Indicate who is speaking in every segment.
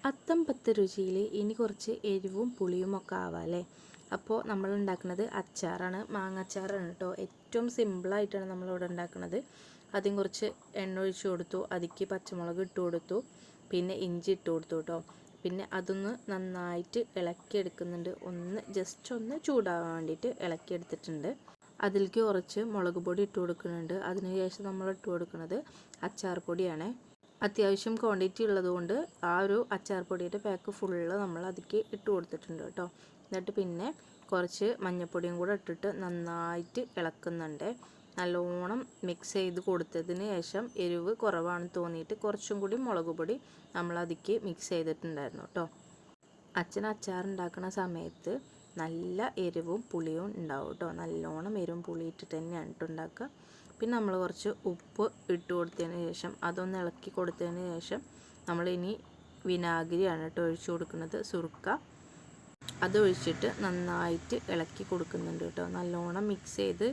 Speaker 1: അത്തം പത്ത് രുചിയിൽ ഇനി കുറച്ച് എരിവും പുളിയും ഒക്കെ ആവാമല്ലേ. അപ്പോൾ നമ്മൾ ഉണ്ടാക്കുന്നത് അച്ചാറാണ്, മാങ്ങ അച്ചാറാണ് കേട്ടോ. ഏറ്റവും സിമ്പിളായിട്ടാണ് നമ്മളിവിടെ ഉണ്ടാക്കുന്നത്. ആദ്യം കുറച്ച് എണ്ണ ഒഴിച്ച് കൊടുത്തു, അതിക്ക് പച്ചമുളക് ഇട്ട് കൊടുത്തു, പിന്നെ ഇഞ്ചി ഇട്ട് കൊടുത്തു കേട്ടോ. പിന്നെ അതൊന്ന് നന്നായിട്ട് ഇളക്കിയെടുക്കുന്നുണ്ട്, ജസ്റ്റ് ഒന്ന് ചൂടാവാൻ വേണ്ടിയിട്ട് ഇളക്കിയെടുത്തിട്ടുണ്ട്. അതിലേക്ക് കുറച്ച് മുളക് പൊടി ഇട്ട് കൊടുക്കുന്നുണ്ട്. അതിനുശേഷം നമ്മൾ ഇട്ട് കൊടുക്കുന്നത് അച്ചാർ പൊടിയാണ്. അത്യാവശ്യം ക്വാണ്ടിറ്റി ഉള്ളതുകൊണ്ട് ആ ഒരു അച്ചാർ പൊടിയുടെ പാക്ക് ഫുള്ള് നമ്മൾ അതിലേക്ക് ഇട്ട് കൊടുത്തിട്ടുണ്ട് കേട്ടോ. എന്നിട്ട് പിന്നെ കുറച്ച് മഞ്ഞൾപ്പൊടിയും കൂടെ ഇട്ടിട്ട് നന്നായിട്ട് ഇളക്കുന്നുണ്ട്. നല്ലോണം മിക്സ് ചെയ്ത് കൊടുത്തതിന് ശേഷം എരിവ് കുറവാണെന്ന് തോന്നിയിട്ട് കുറച്ചും കൂടി മുളക് പൊടി നമ്മൾ അതിലേക്ക് മിക്സ് ചെയ്തിട്ടുണ്ടായിരുന്നു കേട്ടോ. അച്ഛൻ അച്ചാർ ഉണ്ടാക്കുന്ന സമയത്ത് നല്ല എരിവും പുളിയും ഉണ്ടാവും കേട്ടോ. നല്ലോണം എരിവും പുളി ഇട്ടിട്ട് തന്നെയാണ് ഉണ്ടാക്കുക. പിന്നെ നമ്മൾ കുറച്ച് ഉപ്പ് ഇട്ട് കൊടുത്തതിന് ശേഷം അതൊന്ന് ഇളക്കി കൊടുത്തതിന് ശേഷം നമ്മളിനി വിനാഗിരിയാണ് കേട്ടോ ഒഴിച്ച് കൊടുക്കുന്നത്, സുർക്ക. അതൊഴിച്ചിട്ട് നന്നായിട്ട് ഇളക്കി കൊടുക്കുന്നുണ്ട് കേട്ടോ. നല്ലോണം മിക്സ് ചെയ്ത്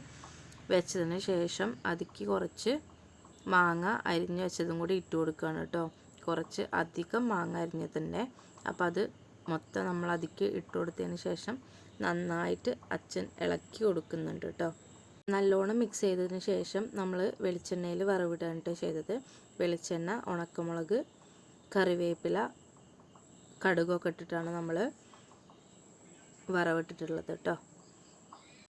Speaker 1: വെച്ചതിന് ശേഷം അതിക്ക് കുറച്ച് മാങ്ങ അരിഞ്ഞ് വെച്ചതും കൂടി ഇട്ട് കൊടുക്കുകയാണ് കേട്ടോ. കുറച്ച് അധികം മാങ്ങ അരിഞ്ഞതിൻ്റെ, അപ്പോൾ അത് മൊത്തം നമ്മൾ അതിക്ക് ഇട്ട് കൊടുത്തതിന് ശേഷം നന്നായിട്ട് അച്ഛൻ ഇളക്കി കൊടുക്കുന്നുണ്ട് കേട്ടോ. നല്ലോണം മിക്സ് ചെയ്തതിന് ശേഷം നമ്മൾ വെളിച്ചെണ്ണയിൽ വറവിടാനായിട്ട് ചെയ്തത്. വെളിച്ചെണ്ണ, ഉണക്കമുളക്, കറിവേപ്പില, കടുകൊക്കെ ഇട്ടിട്ടാണ് നമ്മൾ വറവിട്ടിട്ടുള്ളത് കേട്ടോ.